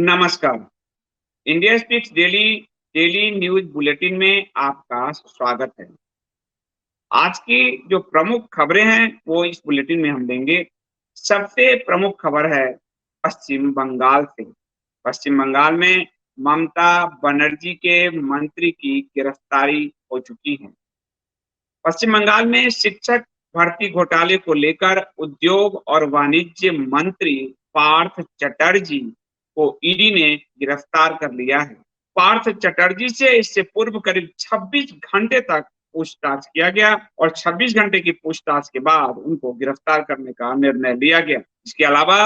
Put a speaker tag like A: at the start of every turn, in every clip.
A: नमस्कार। India speaks daily daily news bulletin में आपका स्वागत है। आज की जो प्रमुख खबरें हैं वो इस बुलेटिन में हम देंगे। सबसे प्रमुख खबर है पश्चिम बंगाल से। पश्चिम बंगाल में ममता बनर्जी के मंत्री की गिरफ्तारी हो चुकी है। पश्चिम बंगाल में शिक्षक भर्ती घोटाले को लेकर उद्योग और वाणिज्य मंत्री पार्थ चटर्जी को ईडी ने गिरफ्तार कर लिया है। पार्थ चटर्जी से इससे पूर्व करीब 26 घंटे तक पूछताछ किया गया और 26 घंटे की पूछताछ के बाद उनको गिरफ्तार करने का निर्णय लिया गया। इसके अलावा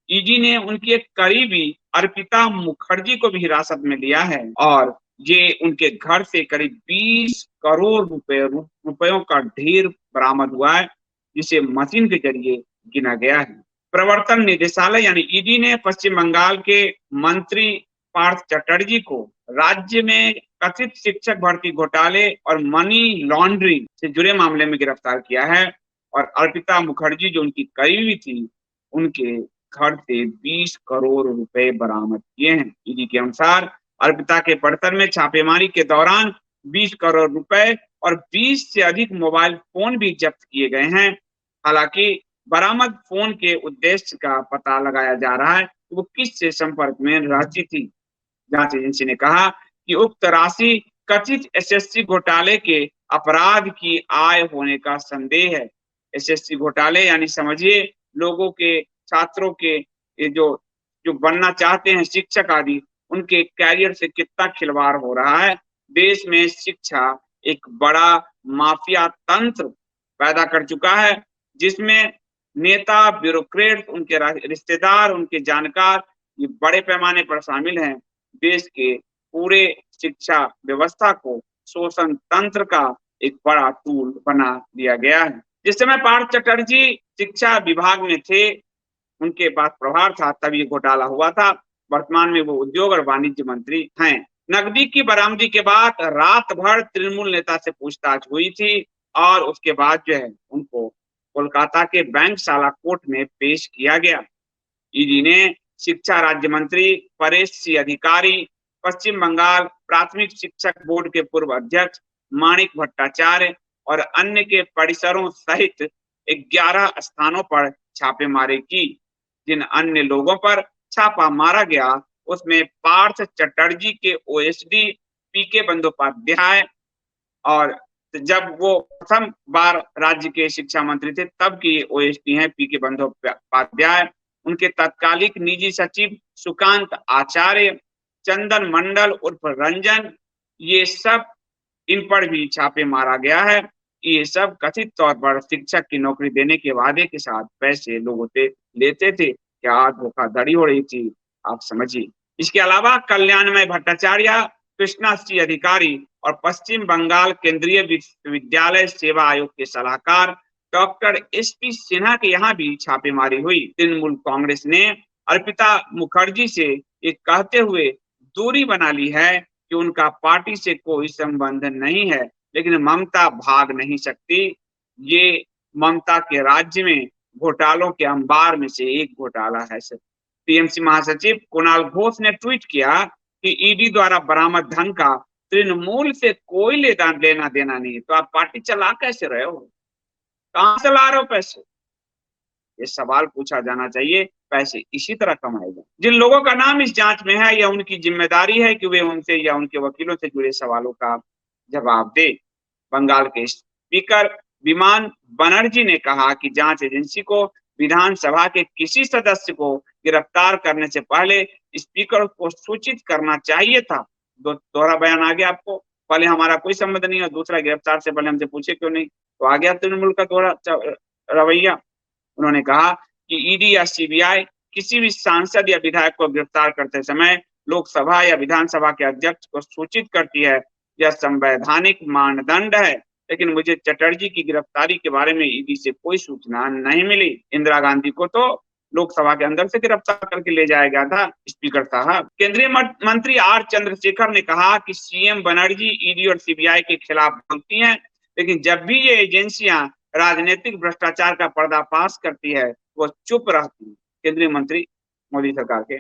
A: ईडी ने उनकी एक करीबी अर्पिता मुखर्जी को भी हिरासत में लिया है और ये उनके घर से करीब 20 करोड़ रुपयों का ढेर बरामद हुआ है, जिसे मशीन के जरिए गिना गया है। प्रवर्तन निदेशालय यानी ईडी ने पश्चिम बंगाल के मंत्री पार्थ चटर्जी को राज्य में कथित शिक्षक भर्ती घोटाले और मनी लॉन्ड्रिंग से जुड़े मामले में गिरफ्तार किया है और अर्पिता मुखर्जी जो उनकी करीबी थी, उनके घर से 20 करोड़ रुपए बरामद किए हैं। ईडी के अनुसार अर्पिता के बर्तन में छापेमारी के दौरान 20 करोड़ रुपए और 20 से अधिक मोबाइल फोन भी जब्त किए गए हैं। हालांकि बरामद फोन के उद्देश्य का पता लगाया जा रहा है कि वो किससे संपर्क में रहती थी। जांच एजेंसी ने कहा कि उक्त राशि कथित एसएससी घोटाले के अपराध की आय होने का संदेह है। एसएससी घोटाले यानी समझिए लोगों के, छात्रों के, ये जो जो बनना चाहते हैं शिक्षक आदि, उनके कैरियर से कितना खिलवाड़ हो रहा है। देश में शिक्षा एक बड़ा माफिया तंत्र पैदा कर चुका है, जिसमें नेता, ब्यूरोक्रेट, उनके रिश्तेदार, उनके जानकार ये बड़े पैमाने पर शामिल हैं। देश के पूरे शिक्षा व्यवस्था को शोषण तंत्र का एक बड़ा टूल बना दिया गया है। जिस समय पार्थ चटर्जी शिक्षा विभाग में थे, उनके पास प्रभार था, तब ये घोटाला हुआ था। वर्तमान में वो उद्योग और वाणिज्य मंत्री हैं। नकदी की बरामदी के बाद रात भर तृणमूल नेता से पूछताछ हुई थी और उसके बाद जो है उनको कोलकाता के बैंकशाला कोर्ट में पेश किया गया। ईडी ने शिक्षा राज्य मंत्री परेश सी अधिकारी, पश्चिम बंगाल प्राथमिक शिक्षक बोर्ड के पूर्व अध्यक्ष माणिक भट्टाचार्य और अन्य के परिसरों सहित 11 स्थानों पर छापेमारी की। जिन अन्य लोगों पर छापा मारा गया उसमें पार्थ चटर्जी के ओएसडी पीके बंदोपाध्याय, और जब वो प्रथम बार राज्य के शिक्षा मंत्री थे तब की ओएसडी हैं पीके बंदोपाध्याय, उनके तत्कालिक निजी सचिव सुकांत आचार्य, चंदन मंडल उर्फ रंजन, ये सब, इन पर भी छापे मारा गया है। ये सब कथित तौर पर शिक्षक की नौकरी देने के वादे के साथ पैसे लोगों से लेते थे। क्या धोखाधड़ी हो रही थी, आप समझिए। इसके अलावा कल्याणमय भट्टाचार्य, कृष्णा सी अधिकारी और पश्चिम बंगाल केंद्रीय विश्वविद्यालय सेवा आयोग के सलाहकार डॉक्टर एसपी सिन्हा के यहाँ भी छापेमारी हुई। तृणमूल कांग्रेस ने अर्पिता मुखर्जी से ये कहते हुए दूरी बना ली है कि उनका पार्टी से कोई संबंध नहीं है, लेकिन ममता भाग नहीं सकती। ये ममता के राज्य में घोटालों के अंबार में से एक घोटाला है। टीएमसी महासचिव कुणाल घोष ने ट्वीट किया कि ईडी द्वारा बरामद धन का तृणमूल से कोई लेना देना नहीं है, तो आप पार्टी चला कैसे रहे हो, कहां से ला रहे हो पैसे? ये सवाल पूछा जाना चाहिए। पैसे इसी तरह कमाए जाए। जिन लोगों का नाम इस जांच में है, यह उनकी जिम्मेदारी है कि वे उनसे या उनके वकीलों से जुड़े सवालों का जवाब दे। बंगाल के स्पीकर विमान बनर्जी ने कहा कि जांच एजेंसी को विधानसभा के किसी सदस्य को गिरफ्तार करने से पहले स्पीकर को सूचित करना चाहिए था। दोहरा बयान आ गया आपको, पहले हमारा कोई संबंध नहीं है, दूसरा गिरफ्तार से पहले हमसे पूछे क्यों नहीं, तो आ गया तृणमूल का दोहरा रवैया। उन्होंने कहा कि ईडी या सीबीआई किसी भी सांसद या विधायक को गिरफ्तार करते समय लोकसभा या विधानसभा के अध्यक्ष को सूचित करती है, यह संवैधानिक मानदंड है। लेकिन मुझे चटर्जी की गिरफ्तारी के बारे में ईडी से कोई सूचना नहीं मिली। इंदिरा गांधी को तो लोकसभा के अंदर से गिरफ्तार करके ले जाया गया था स्पीकर साहब। केंद्रीय मंत्री आर चंद्रशेखर ने कहा कि सीएम बनर्जी ईडी और सीबीआई के खिलाफ बोलती हैं, लेकिन जब भी ये एजेंसियां राजनीतिक भ्रष्टाचार का पर्दाफाश करती है वो चुप रहती है। केंद्रीय मंत्री मोदी सरकार के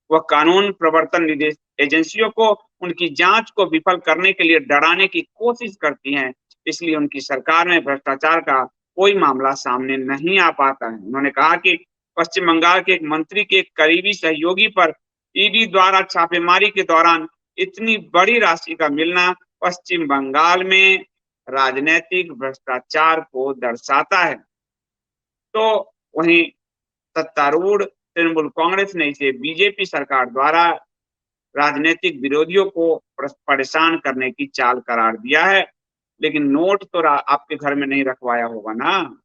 A: वह कानून प्रवर्तन निदेश एजेंसियों को उनकी जांच को विफल करने के लिए डराने की कोशिश करती हैं। इसलिए उनकी सरकार में भ्रष्टाचार का कोई मामला सामने नहीं आ पाता है। उन्होंने कहा कि पश्चिम बंगाल के एक मंत्री के एक करीबी सहयोगी पर ईडी द्वारा छापेमारी के दौरान इतनी बड़ी राशि का मिलना पश्चिम बंगाल में राजनीतिक भ्रष्टाचार को दर्शाता है। तो वहीं सत्तारूढ़ तृणमूल कांग्रेस ने इसे बीजेपी सरकार द्वारा राजनीतिक विरोधियों को परेशान करने की चाल करार दिया है। लेकिन नोट तो आपके घर में नहीं रखवाया होगा ना,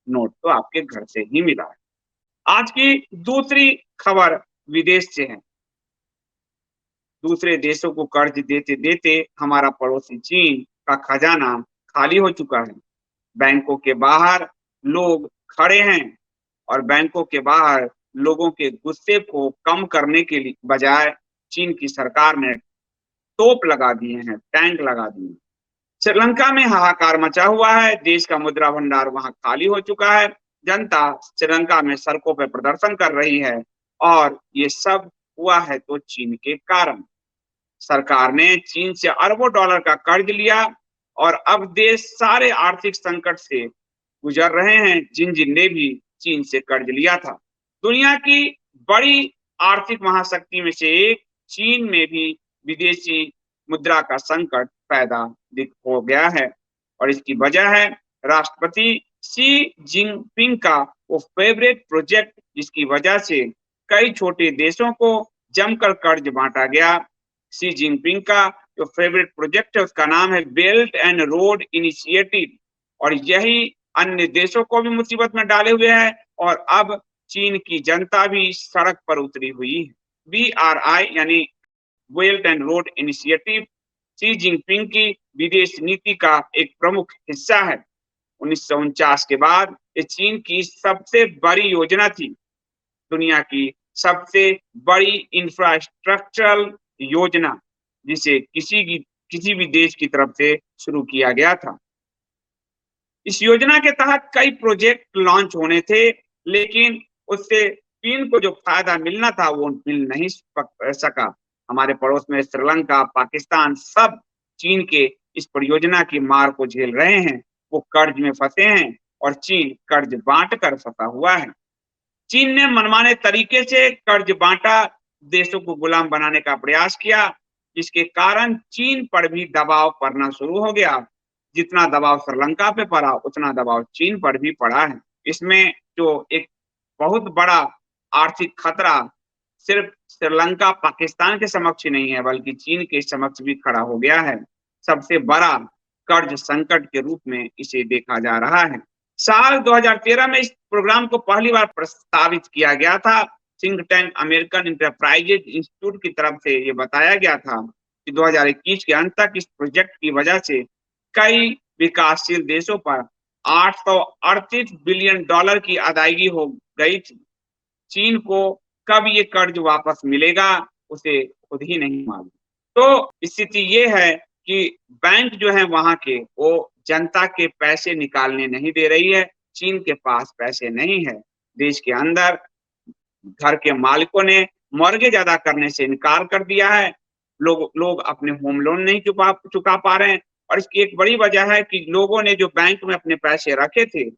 A: नोट तो आपके घर से ही मिला है। आज की दूसरी खबर विदेश से है। दूसरे देशों को कर्ज देते देते हमारा पड़ोसी चीन का खजाना खाली हो चुका है। बैंकों के बाहर लोग खड़े हैं और बैंकों के बाहर लोगों के गुस्से को कम करने के लिए बजाय चीन की सरकार ने तोप लगा दिए हैं, टैंक लगा दिए। श्रीलंका में हाहाकार मचा हुआ है। देश का मुद्रा भंडार वहां खाली हो चुका है। जनता श्रीलंका में सड़कों पर प्रदर्शन कर रही है और ये सब हुआ है तो चीन के कारण। सरकार ने चीन से अरबों डॉलर का कर्ज लिया और अब देश सारे आर्थिक संकट से गुजर रहे हैं जिन जिन ने भी चीन से कर्ज लिया था। दुनिया की बड़ी आर्थिक महाशक्ति में से एक चीन में भी विदेशी मुद्रा का संकट पैदा हो गया है और इसकी वजह है राष्ट्रपति शी जिनपिंग का वो फेवरेट प्रोजेक्ट, जिसकी वजह से कई छोटे देशों को जमकर कर्ज बांटा गया। शी जिनपिंग का जो फेवरेट प्रोजेक्ट है उसका नाम है बेल्ट एंड रोड इनिशिएटिव और यही अन्य देशों को भी मुसीबत में डाले हुए है और अब चीन की जनता भी सड़क पर उतरी हुई है। BRI यानी belt and road initiative Xi Jinping की विदेश नीति का एक प्रमुख हिस्सा है। 1949 के बाद ये चीन की सबसे बड़ी योजना थी, दुनिया की सबसे बड़ी इंफ्रास्ट्रक्चरल योजना जिसे किसी भी देश की तरफ से शुरू किया गया था। इस योजना के तहत कई प्रोजेक्ट लॉन्च होने थे, लेकिन उससे चीन को जो फायदा मिलना था वो मिल नहीं सका। हमारे पड़ोस में श्रीलंका, पाकिस्तान सब चीन के इस परियोजना की मार को झेल रहे हैं। वो कर्ज में फंसे हैं और चीन कर्ज बांट कर फंसा हुआ है। चीन ने मनमाने तरीके से कर्ज बांटा, देशों को गुलाम बनाने का प्रयास किया, जिसके कारण चीन पर भी दबाव पड़ना शुरू हो गया। जितना दबाव श्रीलंका पे पड़ा उतना दबाव चीन पर भी पड़ा है। इसमें जो एक बहुत बड़ा आर्थिक खतरा सिर्फ श्रीलंका, पाकिस्तान के समक्ष नहीं है बल्कि चीन के समक्ष भी खड़ा हो गया है। सबसे बड़ा कर्ज संकट के रूप में इसे देखा जा रहा है। साल 2013 में इस प्रोग्राम को पहली बार प्रस्तावित किया गया था। Think tank American enterprises institute की तरफ से ये बताया गया था कि 2021 के अंत तक इस प्रोजेक्ट की वजह से कई विकासशील देशों पर 838 बिलियन डॉलर की अदायगी हो गई थी। चीन को कब ये कर्ज वापस मिलेगा उसे खुद ही नहीं मालूम। तो स्थिति ये है कि बैंक जो है वहां के वो जनता के पैसे निकालने नहीं दे रही है। चीन के पास पैसे नहीं है। देश के अंदर घर के मालिकों ने मॉर्गेज अदा करने से इनकार कर दिया है। लोग अपने होम लोन नहीं चुका पा रहे हैं और इसकी एक बड़ी वजह है कि लोगों ने जो बैंक में अपने पैसे रखे थे,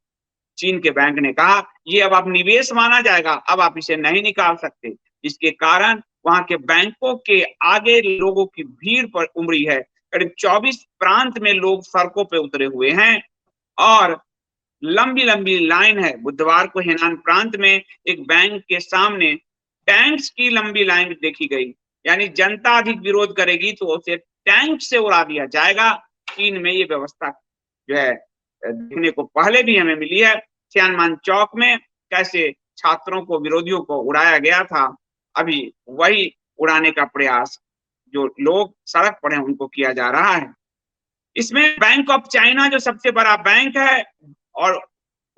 A: चीन के बैंक ने कहा ये अब निवेश माना जाएगा, अब आप इसे नहीं निकाल सकते। इसके कारण वहां के बैंकों के आगे लोगों की भीड़ पर उमड़ी है। करीब 24 प्रांत में लोग सड़कों पे उतरे हुए हैं और लंबी लंबी लाइन है। बुधवार को हेनान प्रांत में एक बैंक के सामने टैंक्स की लंबी लाइन देखी गई। यानी जनता अधिक विरोध करेगी तो उसे टैंक से उड़ा दिया जाएगा। चीन में ये व्यवस्था जो है देखने को पहले भी हमें मिली है। तियानमन चौक में कैसे छात्रों को, विरोधियों को उड़ाया गया था, अभी वही उड़ाने का प्रयास जो लोग सड़क पर हैं उनको किया जा रहा है। इसमें बैंक ऑफ चाइना जो सबसे बड़ा बैंक है और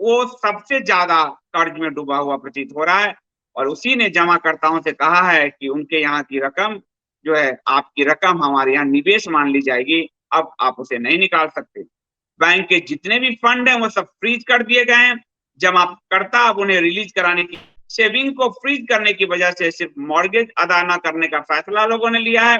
A: वो सबसे ज्यादा कर्ज में डूबा हुआ प्रतीत हो रहा है और उसी ने जमाकर्ताओं से कहा है कि उनके यहाँ की रकम जो है, आपकी रकम हमारे यहाँ निवेश मान ली जाएगी, अब आप उसे नहीं निकाल सकते। बैंक के जितने भी फंड हैं वो सब फ्रीज कर दिए गए हैं। जमाकर्ता अब उन्हें रिलीज कराने की सेविंग को फ्रीज करने की वजह से सिर्फ मॉर्गेज अदा न करने का फैसला लोगों ने लिया है।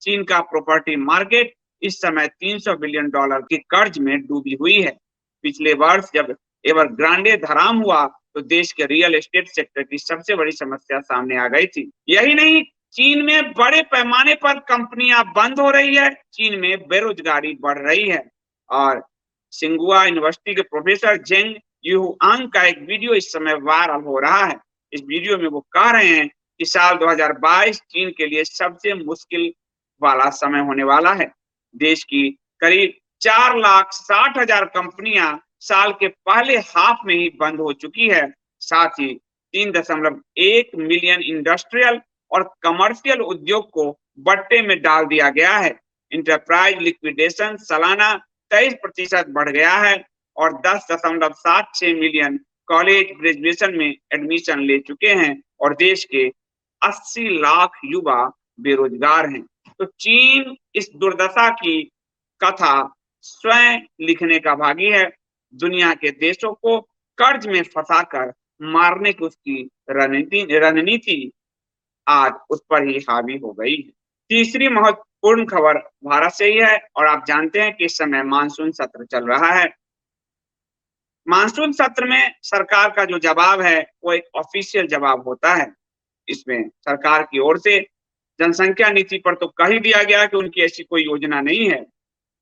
A: चीन का प्रॉपर्टी मार्केट इस समय $300 बिलियन के कर्ज में डूबी हुई है। पिछले वर्ष जब एवरग्रांडे धराम हुआ तो देश के रियल एस्टेट सेक्टर की सबसे बड़ी समस्या सामने आ गई थी। यही नहीं, चीन में बड़े पैमाने पर कंपनियां बंद हो रही है, चीन में बेरोजगारी बढ़ रही है। और सिंगुआ यूनिवर्सिटी के प्रोफेसर जेंग यूआंग का एक वीडियो इस समय वायरल हो रहा है। इस वीडियो में वो कह रहे हैं कि साल 2022 चीन के लिए सबसे मुश्किल वाला समय होने वाला है। देश की करीब 4,60,000 कंपनियां साल के पहले हाफ में ही बंद हो चुकी है। साथ ही 3.1 मिलियन इंडस्ट्रियल और कमर्शियल उद्योग को बट्टे में डाल दिया गया है। इंटरप्राइज लिक्विडेशन सालाना 23% बढ़ गया है और 10.76 मिलियन कॉलेज ग्रेजुएशन में एडमिशन ले चुके हैं और देश के 80 लाख युवा बेरोजगार हैं। तो चीन इस दुर्दशा की कथा स्वयं लिखने का भागी है। दुनिया के देशों को कर्ज में फंसाकर मारने की उसकी रणनीति आज उस पर ही हावी हो गई है। तीसरी महत्वपूर्ण खबर भारत से ही है और आप जानते हैं कि इस समय मानसून सत्र चल रहा है। मानसून सत्र में सरकार का जो जवाब है वो एक ऑफिशियल जवाब होता है। इसमें सरकार की ओर से जनसंख्या नीति पर तो कह ही दिया गया कि उनकी ऐसी कोई योजना नहीं है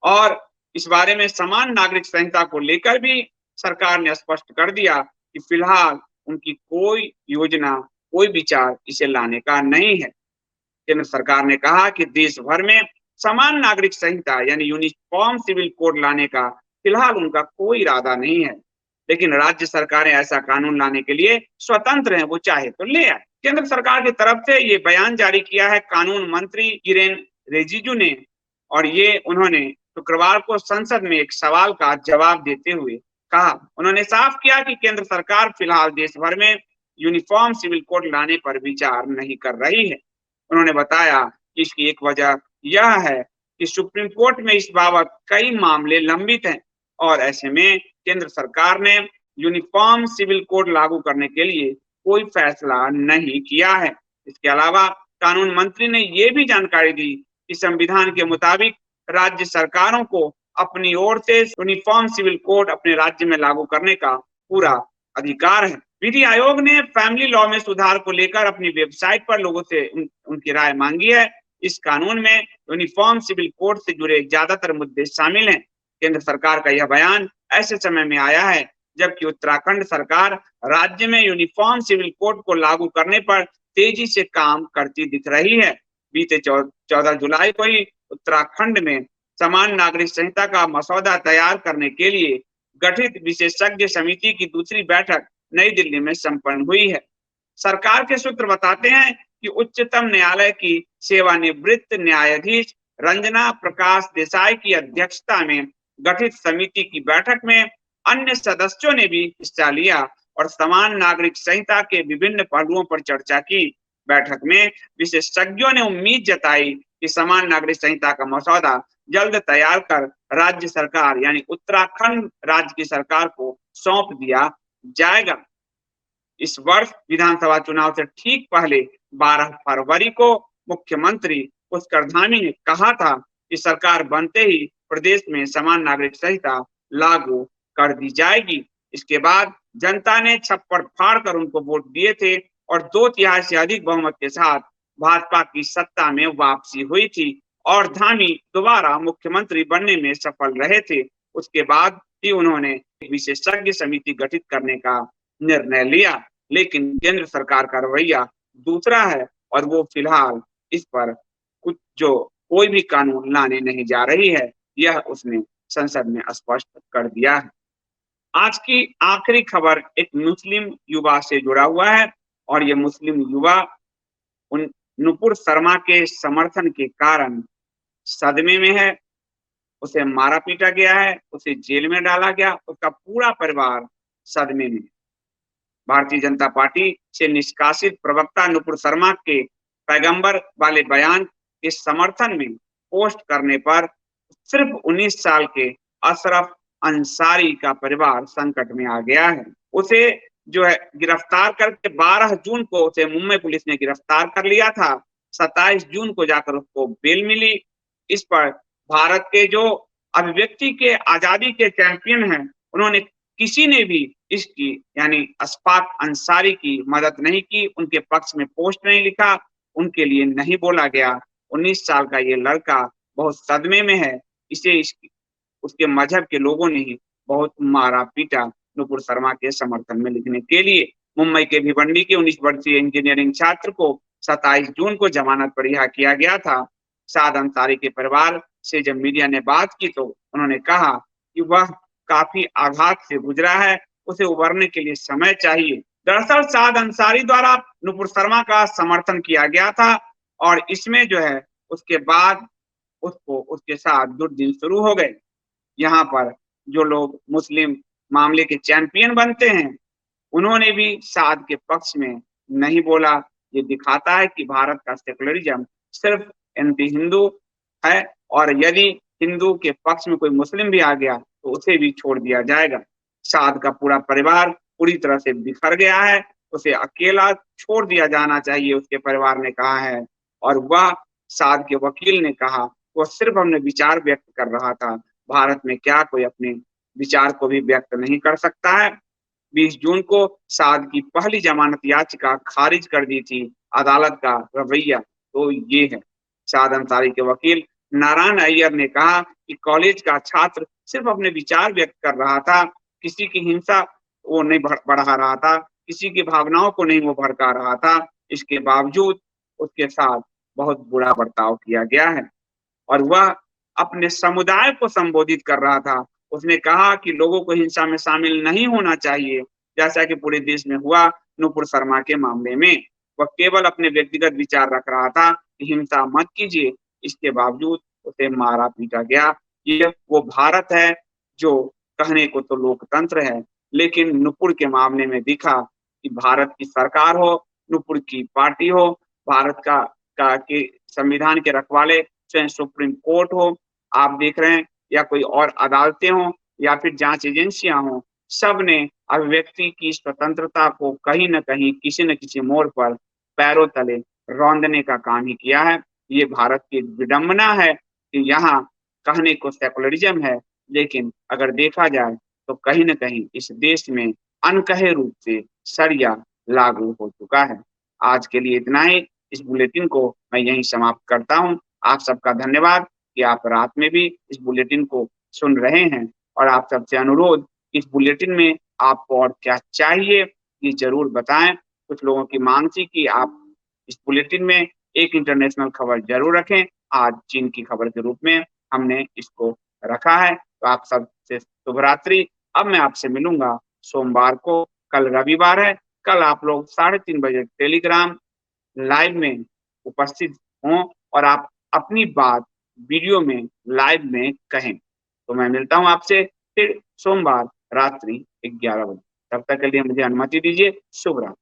A: और इस बारे में समान नागरिक संहिता को लेकर भी सरकार ने स्पष्ट कर दिया कि फिलहाल उनकी कोई योजना, कोई विचार इसे लाने का नहीं है। केंद्र सरकार ने कहा कि देश भर में समान नागरिक संहिता यानी यूनिफॉर्म सिविल कोड लाने का फिलहाल उनका कोई इरादा नहीं है, लेकिन राज्य सरकारें ऐसा कानून लाने के लिए स्वतंत्र हैं, वो चाहे तो ले आए। केंद्र सरकार की तरफ से ये बयान जारी किया है कानून मंत्री किरेन रिजिजू ने और ये उन्होंने शुक्रवार को संसद में एक सवाल का जवाब देते हुए कहा। उन्होंने साफ किया कि केंद्र सरकार फिलहाल देश भर में यूनिफॉर्म सिविल कोड लाने पर विचार नहीं कर रही है। उन्होंने बताया कि इसकी एक वजह यह है कि सुप्रीम कोर्ट में इस बाबत कई मामले लंबित हैं और ऐसे में केंद्र सरकार ने यूनिफॉर्म सिविल कोड लागू करने के लिए कोई फैसला नहीं किया है। इसके अलावा कानून मंत्री ने ये भी जानकारी दी कि संविधान के मुताबिक राज्य सरकारों को अपनी ओर से यूनिफॉर्म सिविल कोड अपने राज्य में लागू करने का पूरा अधिकार है। विधि आयोग ने फैमिली लॉ में सुधार को लेकर अपनी वेबसाइट पर लोगों से उनकी राय मांगी है। इस कानून में यूनिफॉर्म सिविल कोड से जुड़े ज्यादातर मुद्दे शामिल हैं। केंद्र सरकार का यह बयान ऐसे समय में आया है जबकि उत्तराखंड सरकार राज्य में यूनिफॉर्म सिविल कोड को लागू करने पर तेजी से काम करती दिख रही है। बीते 14 जुलाई को ही उत्तराखंड में समान नागरिक संहिता का मसौदा तैयार करने के लिए गठित विशेषज्ञ समिति की दूसरी बैठक नई दिल्ली में संपन्न हुई है। सरकार के सूत्र बताते हैं कि उच्चतम न्यायालय की सेवानिवृत्त न्यायाधीश रंजना प्रकाश देसाई की अध्यक्षता में गठित समिति की बैठक में अन्य सदस्यों ने भी हिस्सा लिया और समान नागरिक संहिता के विभिन्न पहलुओं पर चर्चा की। बैठक में विशेषज्ञों ने उम्मीद जताई कि समान नागरिक संहिता का मसौदा जल्द तैयार कर राज्य सरकार यानी उत्तराखंड राज्य की सरकार को सौंप दिया जाएगा। इस वर्ष विधानसभा चुनाव से ठीक पहले 12 फरवरी को मुख्यमंत्री पुष्कर धामी ने कहा था कि सरकार बनते ही प्रदेश में समान नागरिक संहिता लागू कर दी जाएगी। इसके बाद जनता ने छप्पर फाड़ कर उनको वोट दिए थे और 2/3 से अधिक बहुमत के साथ भाजपा की सत्ता में वापसी हुई थी और धामी दोबारा मुख्यमंत्री बनने में सफल रहे थे। उसके बाद ही उन्होंने एक विशेषज्ञ समिति गठित करने का निर्णय लिया, लेकिन केंद्र सरकार का रवैया दूसरा है और वो फिलहाल इस पर कुछ जो कोई भी कानून लाने नहीं जा रही है, यह उसने संसद में स्पष्ट कर दिया है। आज की आखिरी खबर एक मुस्लिम युवा से जुड़ा हुआ है और ये मुस्लिम युवा उन नुपुर शर्मा के समर्थन के कारण सदमे में है। उसे मारा पीटा गया है, उसे जेल में डाला गया, उसका पूरा परिवार सदमे में। भारतीय जनता पार्टी से निष्कासित प्रवक्ता नुपुर शर्मा के पैगंबर वाले बयान के समर्थन में पोस्ट करने पर सिर्फ 19 साल के अशरफ अंसारी का परिवार संकट में आ गया है। उसे जो है गिरफ्तार करके 12 जून को उसे मुंबई पुलिस ने गिरफ्तार कर लिया था। 27 जून को जाकर उसको बेल मिली। इस पर भारत के जो अभिव्यक्ति के आजादी के चैंपियन हैं, उन्होंने किसी ने भी इसकी यानी अशफाक अंसारी की मदद नहीं की, उनके पक्ष में पोस्ट नहीं लिखा, उनके लिए नहीं बोला गया। 19 साल का ये लड़का बहुत सदमे में है। इसे उसके मजहब के लोगों ने ही बहुत मारा-पीटा नुपुर शर्मा के समर्थन में लिखने के लिए। मुंबई के भिवंडी के 19 वर्षीय इंजीनियरिंग छात्र को 27 जून को जमानत पर रिहा किया गया था। साद अंसारी के परिवार से जब मीडिया ने बात की तो उन्होंने कहा कि वह काफ़ी आघात से गुज़रा है, उसे उभरने के लिए समय चाहिए। दरअसल साद अंसारी द्वारा नुपुर शर्मा का समर्थन किया गया था और इसमें जो है उसके बाद उसको उसके साथ दुर्दिन शुरू हो गए। यहाँ पर जो लोग मुस्लिम मामले के चैंपियन बनते हैं, उन्होंने भी साद के पक्ष में नहीं बोला। ये दिखाता है कि भारत का सेकुलरिज़्म सिर्फ एंटी हिंदू है और यदि हिंदू के पक्ष में कोई मुस्लिम भी आ गया, तो उसे भी छोड़ दिया जाएगा। साद का पूरा परिवार पूरी तरह से बिखर गया है, उसे अकेला छोड़ दिया जाना चाहिए, उसके परिवार ने कहा है और वह साद के वकील ने कहा, वो सिर्फ अपने विचार व्यक्त कर रहा था। भारत में क्या कोई अपने विचार को भी व्यक्त नहीं कर सकता है? 20 जून को साद की पहली जमानत याचिका खारिज कर दी थी। अदालत का रवैया तो ये है। साद अंसारी के वकील नारायण अय्यर ने कहा कि कॉलेज का छात्र सिर्फ अपने विचार व्यक्त कर रहा था, किसी की हिंसा वो नहीं बढ़ा रहा था, किसी की भावनाओं को नहीं वो भड़का रहा था। इसके बावजूद उसके साथ बहुत बुरा बर्ताव किया गया है और वह अपने समुदाय को संबोधित कर रहा था। उसने कहा कि लोगों को हिंसा में शामिल नहीं होना चाहिए, जैसा कि पूरे देश में हुआ नुपुर शर्मा के मामले में। वह केवल अपने व्यक्तिगत विचार रख रहा था कि हिंसा मत कीजिए, इसके बावजूद उसे मारा-पीटा गया। ये वो भारत है जो कहने को तो लोकतंत्र है, लेकिन नुपुर के मामले में दिखा कि भारत की सरकार हो, नुपुर की पार्टी हो, भारत का के संविधान के रखवाले चाहे सुप्रीम कोर्ट हो, आप देख रहे हैं या कोई और अदालतें हों या फिर जाँच एजेंसियाँ हों, सब ने अभिव्यक्ति की स्वतंत्रता को कहीं न कहीं, किसी न किसी मोड़ पर पैरों तले रौंदने का काम ही किया है। ये भारत की विडंबना है कि यहाँ कहने को सेकुलरिज़्म है, लेकिन अगर देखा जाए तो कहीं न कहीं इस देश में अनकहे रूप से शरिया लागू हो चुका है। आज के लिए इतना ही, इस बुलेटिन को मैं यहीं समाप्त करता हूँ। आप सबका धन्यवाद कि आप रात में भी इस बुलेटिन को सुन रहे हैं और आप सबसे अनुरोध इस बुलेटिन में आपको और क्या चाहिए, ये ज़रूर बताएँ। कुछ लोगों की माँग थी कि आप इस बुलेटिन में एक इंटरनेशनल खबर ज़रूर रखें। आज चीन की खबर के रूप में हमने इसको रखा है। तो आप सबसे शुभ रात्रि। अब मैं आपसे मिलूँगा सोमवार को, कल रविवार है। कल आप लोग 3:30 बजे टेलीग्राम लाइव में उपस्थित हों और आप अपनी बात वीडियो में लाइव में कहें। तो मैं मिलता हूँ आपसे फिर सोमवार रात्रि 11 बजे। तब तक के लिए मुझे अनुमति दीजिए। शुभ रात्रि।